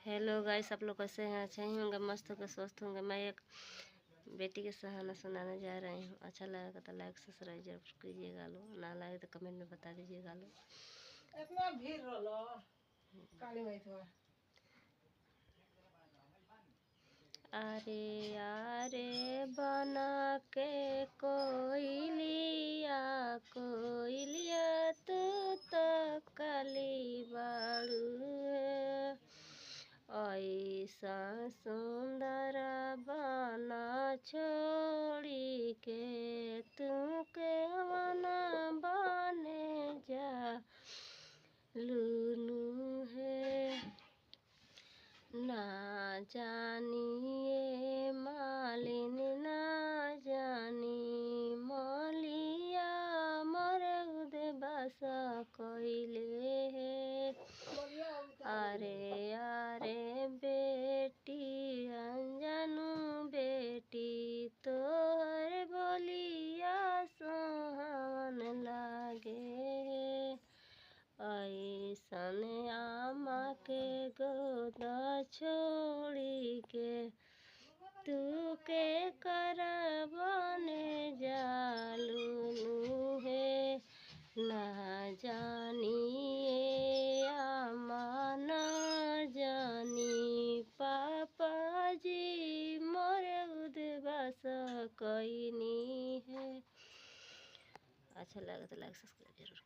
Hello guys, आप लोग कैसे हैं? अच्छे ही होंगे, मस्त होंगे, स्वस्थ होंगे। मैं एक बेटी के सहारा सुनाने जा रही हूँ। अच्छा लगेगा तो लाइक सब्सक्राइब जरूर कीजिएगा। लो ना लगे तो कमेंट में बता दीजिएगा। लो इतना भीड़ रहो काली माई तो अरे अरे बना के कोयलिया कोयलिया तू तो काली बाड़ू ऐसा सुंदर बना छोड़ी के तू के मना बने जा लूनू है ना जानिए मालिन ना जानी मलिया मरे उदे बसा कोइले है। अरे अरे बेटी अनजानू बेटी तोहर बोलिया सोहन लागे ऐसन आमा के गोद छोड़ी के तू के करबने जालू है ना जानिए आमा ना जानी पापा जी मोरे उदबास कईनी है। अच्छा लगा तो लाइक सब्सक्राइब जरूर।